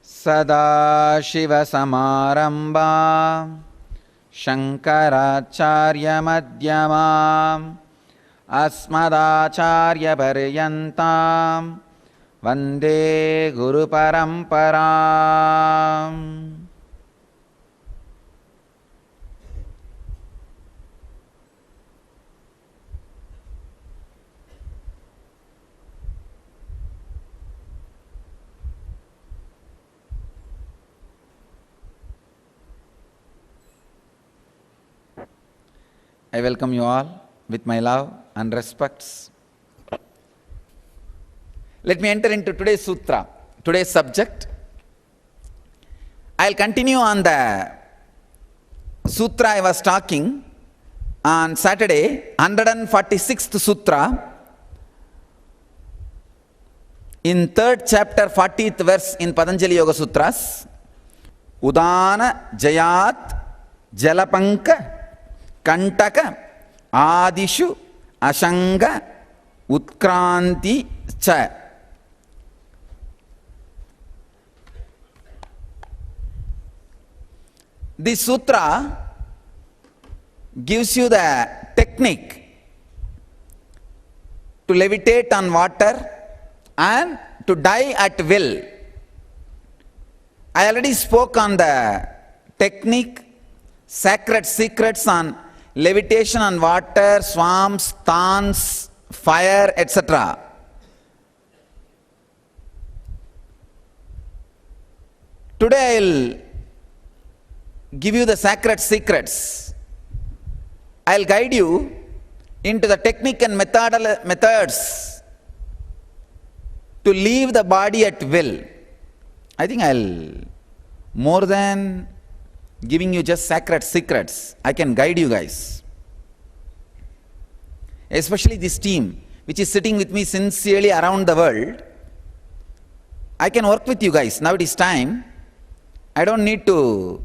सदाशिवसमारम्भां शङ्कराचार्यमध्यमाम् अस्मदाचार्यपर्यन्तां वन्दे गुरुपरम्पराम्. I welcome you all with my love and respects. Let me enter into today's sutra, today's subject. I'll continue on the sutra I was talking on Saturday, 146th sutra, in 3rd chapter, 40th verse in Patanjali Yoga Sutras. Udana Jayat Jalapanka Kantaka Adishu Ashanga Utkranti Cha. This sutra gives you the technique to levitate on water and to die at will. I already spoke on the technique, sacred secrets on levitation on water, swamps, thorns, fire, etc. Today I'll give you the sacred secrets. I'll guide you into the technique and methods to leave the body at will. I think more than giving you just sacred secrets, I can guide you guys. Especially this team, which is sitting with me sincerely around the world. I can work with you guys. Now it is time. I don't need to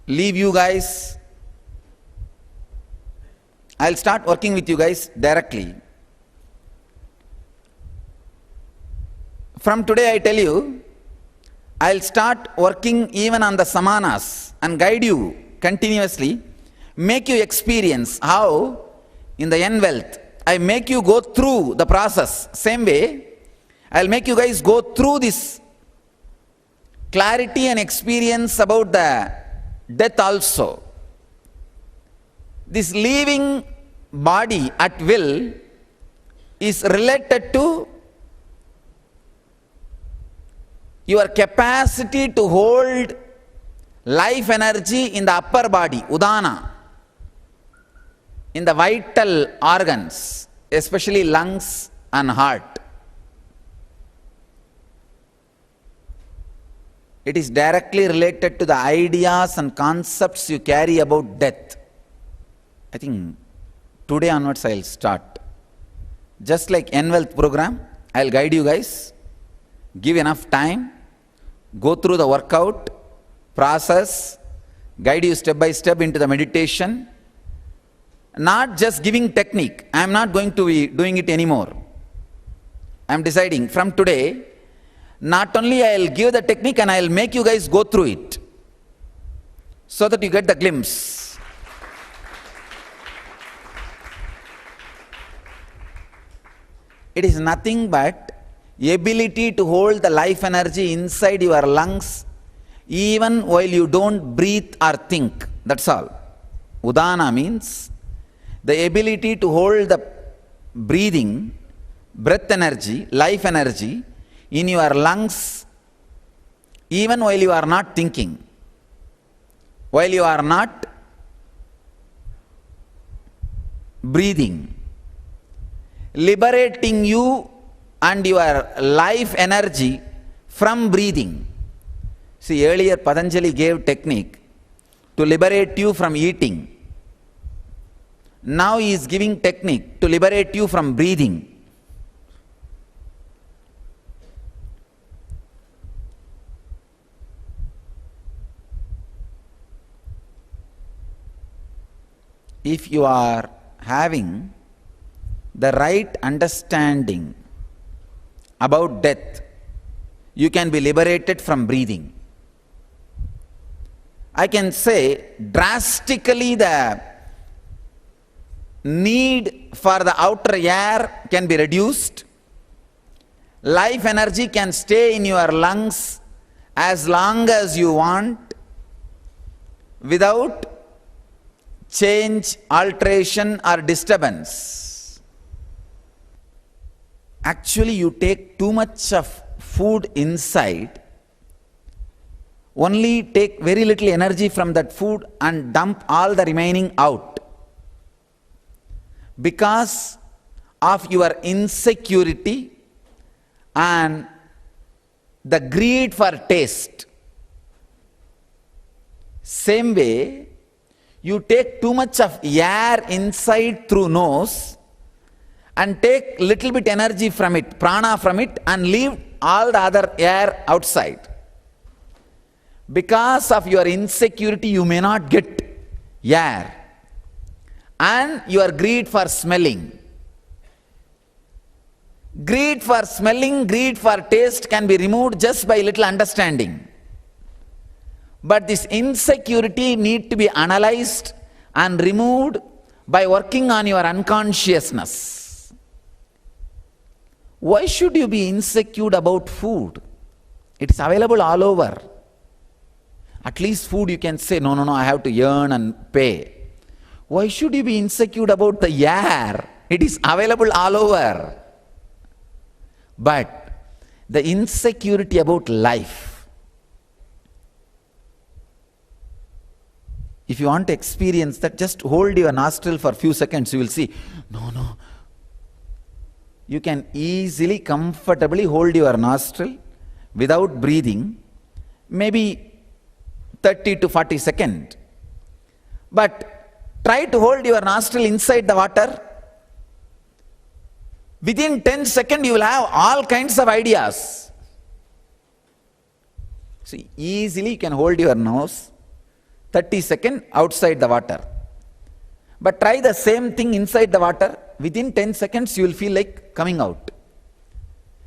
leave you guys. I'll start working with you guys directly. From today I tell you, I'll start working even on the samanas and guide you continuously, make you experience how in the N-Wealth, I make you go through the process. Same way, I'll make you guys go through this clarity and experience about the death also. This leaving body at will is related to your capacity to hold life energy in the upper body, udana, in the vital organs, especially lungs and heart. It is directly related to the ideas and concepts you carry about death. I think today onwards I'll start. Just like N-Wealth program, I'll guide you guys, give enough time, go through the workout process, guide you step by step into the meditation. Not just giving technique. I am not going to be doing it anymore. I am deciding from today, not only I will give the technique and I will make you guys go through it so that you get the glimpse. It is nothing but ability to hold the life energy inside your lungs even while you don't breathe or think. That's all. Udana means the ability to hold the breathing, breath energy, life energy in your lungs even while you are not thinking, while you are not breathing, liberating you and your life energy from breathing. See, earlier Patanjali gave technique to liberate you from eating. Now he is giving technique to liberate you from breathing. If you are having the right understanding about death, you can be liberated from breathing. I can say drastically the need for the outer air can be reduced. Life energy can stay in your lungs as long as you want without change, alteration or disturbance. Actually, you take too much of food inside, only take very little energy from that food and dump all the remaining out. Because of your insecurity and the greed for taste. Same way, you take too much of air inside through nose and take little bit energy from it, prana from it, and leave all the other air outside. Because of your insecurity, you may not get air. And your greed for smelling. Greed for smelling, greed for taste can be removed just by little understanding. But this insecurity need to be analyzed and removed by working on your unconsciousness. Why should you be insecure about food? It is available all over. At least food you can say, no, I have to earn and pay. Why should you be insecure about the air? It is available all over. But the insecurity about life, if you want to experience that, just hold your nostril for a few seconds, you will see, no. You can easily, comfortably hold your nostril without breathing, maybe 30 to 40 seconds. But try to hold your nostril inside the water. Within 10 seconds, you will have all kinds of ideas. See, easily you can hold your nose 30 seconds outside the water. But try the same thing inside the water. Within 10 seconds, you will feel like coming out.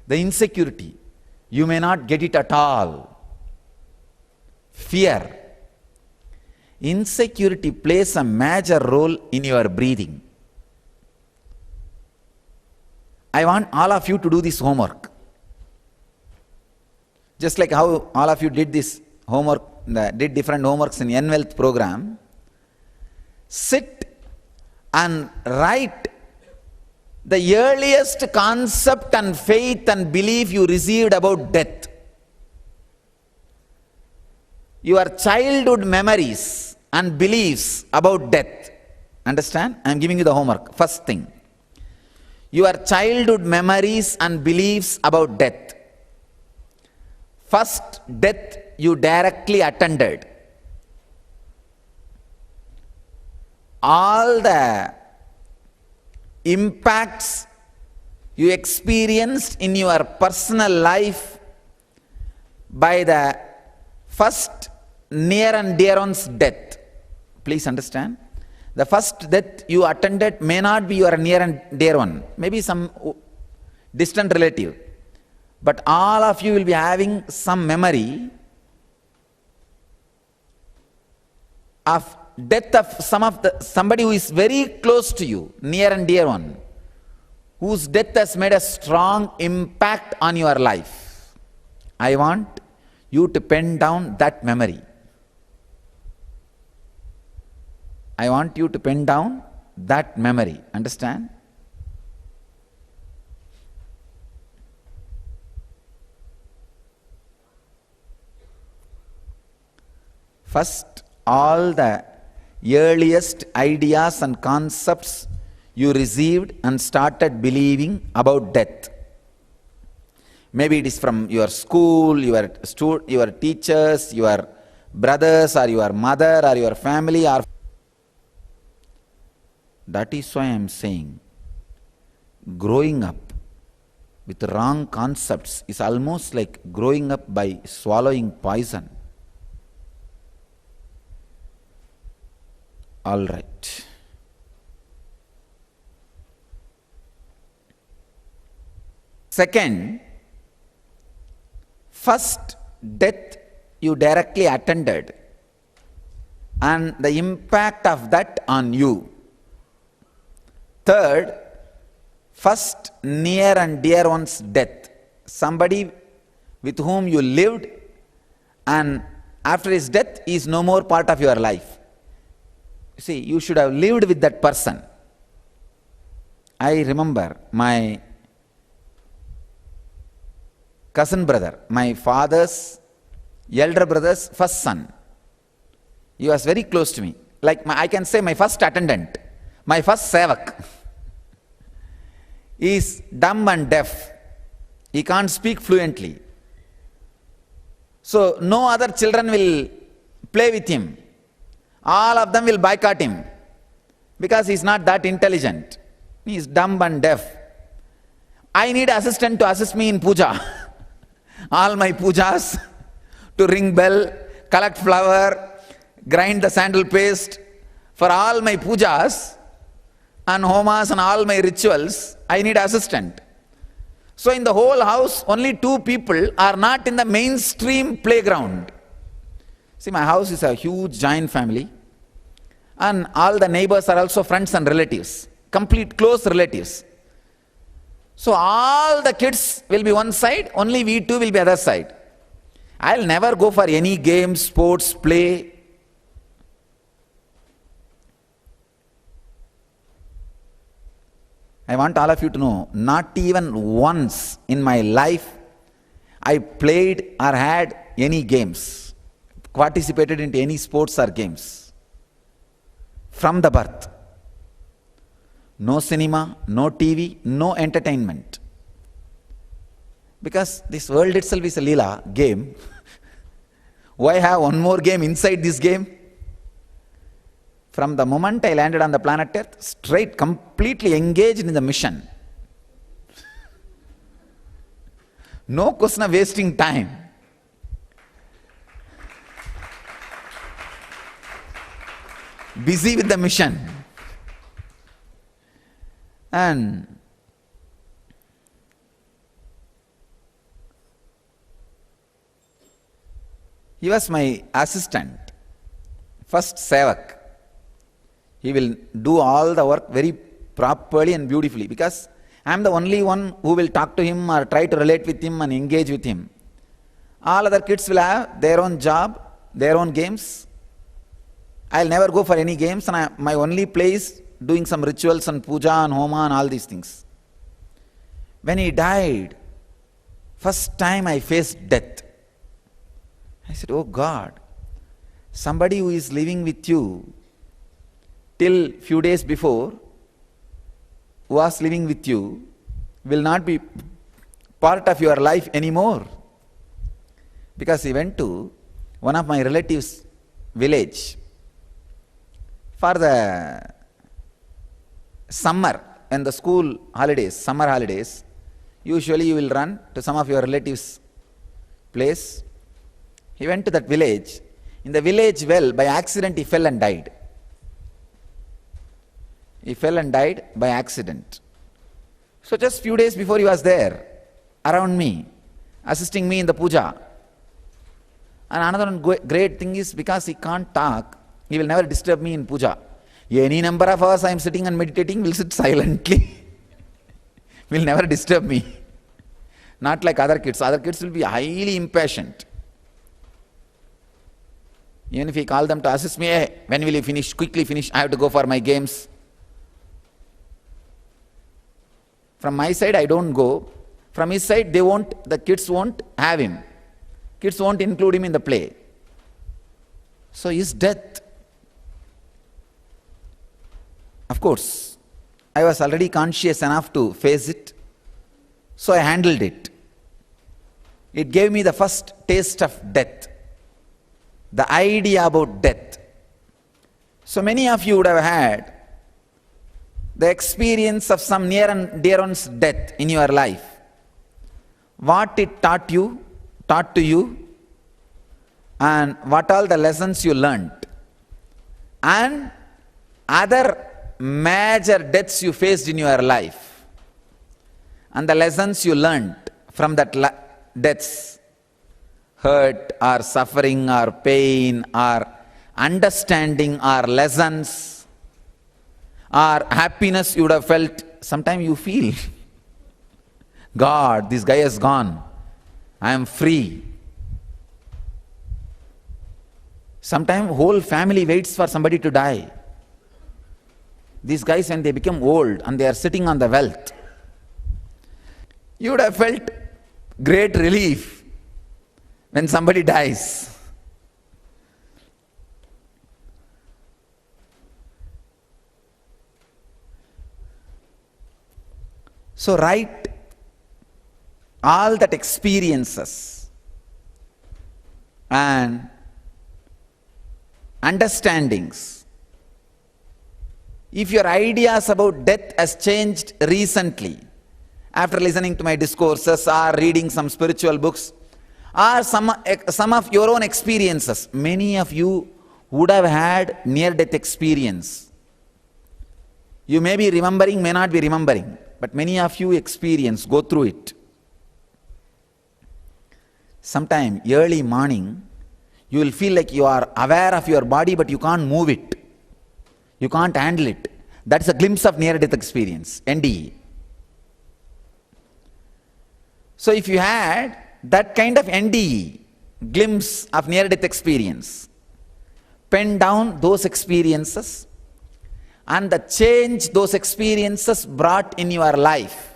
The insecurity, you may not get it at all. Fear. Insecurity plays a major role in your breathing. I want all of you to do this homework. Just like how all of you did this homework, did different homeworks in N-Wealth program. Sit and write the earliest concept and faith and belief you received about death. Your childhood memories and beliefs about death. Understand? I am giving you the homework. First thing. Your childhood memories and beliefs about death. First death you directly attended. All the impacts you experienced in your personal life by the first near and dear one's death. Please understand. The first death you attended may not be your near and dear one, maybe some distant relative. But all of you will be having some memory of death of somebody who is very close to you, near and dear one, whose death has made a strong impact on your life. I want you to pen down that memory. I want you to pen down that memory. Understand? First, all the earliest ideas and concepts you received and started believing about death. Maybe it is from your school, your teachers, your brothers, or your mother, or your family, or that is why I am saying growing up with wrong concepts is almost like growing up by swallowing poison. All right. Second, first death you directly attended and the impact of that on you. Third, first near and dear one's death, somebody with whom you lived and after his death he is no more part of your life. See, you should have lived with that person. I remember my cousin brother, my father's elder brother's first son. He was very close to me. Like I can say my first attendant, my first sevak. He is dumb and deaf. He can't speak fluently. So no other children will play with him. All of them will boycott him because he is not that intelligent. He is dumb and deaf. I need assistant to assist me in puja. All my pujas, to ring bell, collect flower, grind the sandal paste. For all my pujas and homas and all my rituals, I need assistant. So in the whole house, only 2 people are not in the mainstream playground. See, my house is a huge giant family. And all the neighbors are also friends and relatives, complete close relatives. So all the kids will be one side, only we 2 will be other side. I'll never go for any games, sports, play. I want all of you to know, not even once in my life I played or had any games, participated into any sports or games. From the birth. No cinema, no TV, no entertainment. Because this world itself is a Leela game. Why have one more game inside this game? From the moment I landed on the planet Earth, straight, completely engaged in the mission. No question of wasting time. Busy with the mission. And he was my assistant, first sevak. He will do all the work very properly and beautifully because I am the only one who will talk to him or try to relate with him and engage with him. All other kids will have their own job, their own games. I'll never go for any games, and my only play is doing some rituals and puja and homa and all these things. When he died, first time I faced death. I said, oh God, somebody who is living with you till few days before, who was living with you, will not be part of your life anymore. Because he went to one of my relatives' village for the summer and the school holidays, summer holidays. Usually you will run to some of your relatives' place. He went to that village. In the village well, by accident he fell and died. He fell and died by accident. So just few days before he was there, around me, assisting me in the puja. And another great thing is because he can't talk, he will never disturb me in puja. Any number of hours I am sitting and meditating, will sit silently. Will never disturb me. Not like other kids. Other kids will be highly impatient. Even if he call them to assist me, hey, when will you finish? Quickly finish. I have to go for my games. From my side, I don't go. From his side, the kids won't have him. Kids won't include him in the play. So his death. Of course, I was already conscious enough to face it. So I handled it. It gave me the first taste of death. The idea about death. So many of you would have had the experience of some near and dear one's death in your life. What it taught to you, and what all the lessons you learned, and other major deaths you faced in your life, and the lessons you learned from that deaths. hurt or suffering or pain or understanding or lessons or happiness you would have felt, sometimes you feel, God, this guy has gone, I am free. Sometimes whole family waits for somebody to die. These guys, when they become old and they are sitting on the wealth, you would have felt great relief when somebody dies. So write all that experiences and understandings. If your ideas about death has changed recently, after listening to my discourses or reading some spiritual books, or some of your own experiences, many of you would have had near-death experience. You may be remembering, may not be remembering, but many of you experience, go through it. Sometime early morning, you will feel like you are aware of your body, but you can't move it. You can't handle it. That's a glimpse of near-death experience, NDE. So if you had that kind of NDE, glimpse of near-death experience, pen down those experiences and the change those experiences brought in your life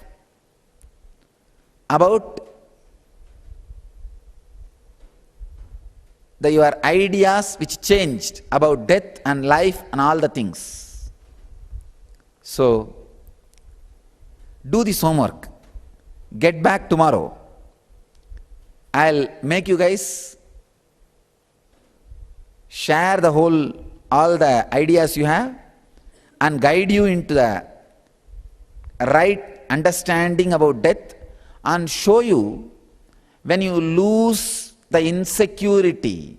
about your ideas which changed about death and life and all the things. So, do this homework. Get back tomorrow. I'll make you guys share all the ideas you have and guide you into the right understanding about death and show you when you lose the insecurity,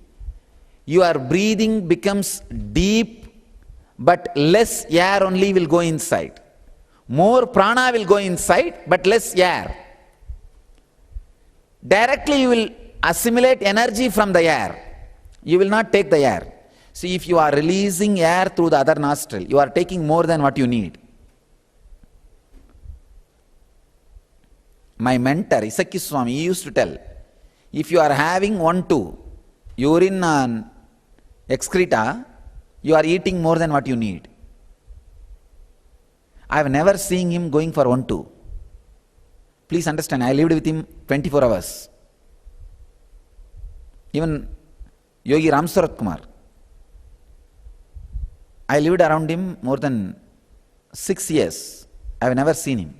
your breathing becomes deep, but less air only will go inside. More prana will go inside, but less air. Directly you will assimilate energy from the air. You will not take the air. See, if you are releasing air through the other nostril, you are taking more than what you need. My mentor, Isaki Swami, he used to tell, if you are having 1-2, urine and excreta, you are eating more than what you need. I have never seen him going for 1-2. Please understand, I lived with him 24 hours. Even Yogi Ramsarat Kumar, I lived around him more than 6 years. I have never seen him.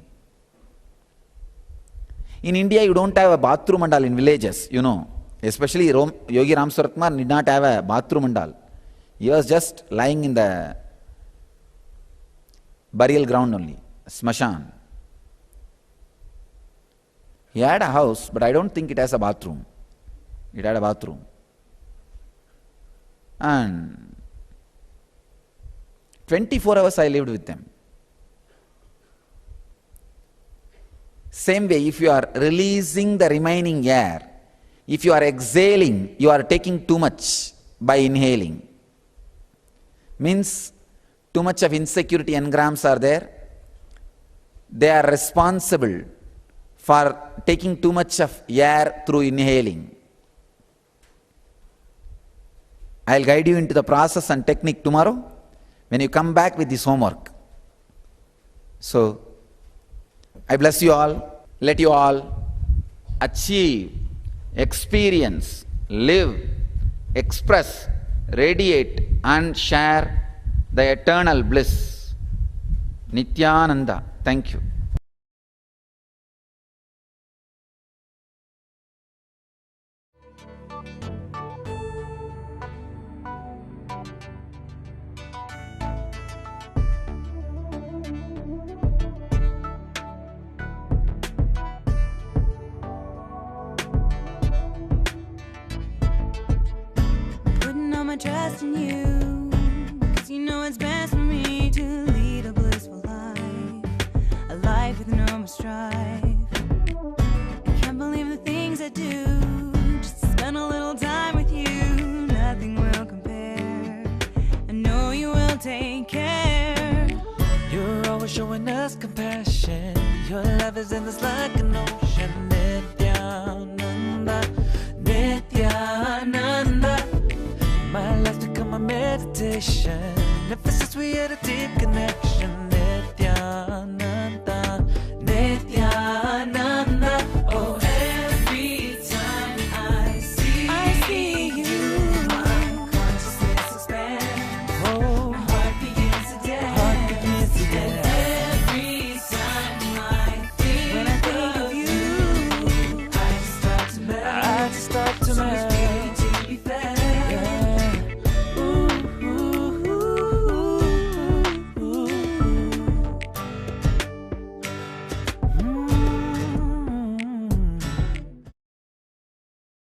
In India, you don't have a bathroom and all in villages, you know. Especially Yogi Ramsarat Kumar did not have a bathroom and all. He was just lying in the burial ground only, smashan. He had a house, but I don't think it has a bathroom. It had a bathroom. And 24 hours I lived with them. Same way, if you are releasing the remaining air, if you are exhaling, you are taking too much by inhaling. Means too much of insecurity engrams are there. They are responsible for taking too much of air through inhaling. I'll guide you into the process and technique tomorrow when you come back with this homework. So, I bless you all. Let you all achieve, experience, live, express, radiate and share the eternal bliss. Nityananda. Thank you. My trust in you, 'cause you know it's best for me to lead a blissful life, a life with no more strife. I can't believe the things I do, just to spend a showing us compassion. Your love is endless like an ocean. Nityananda, Nityananda. My life's become a meditation. Ever since we had a deep connection. Nityananda, Nityananda. Oh, every time I see you, my consciousness expands. Oh, my heart begins to dance. Every time when I think of you, I just start to melt.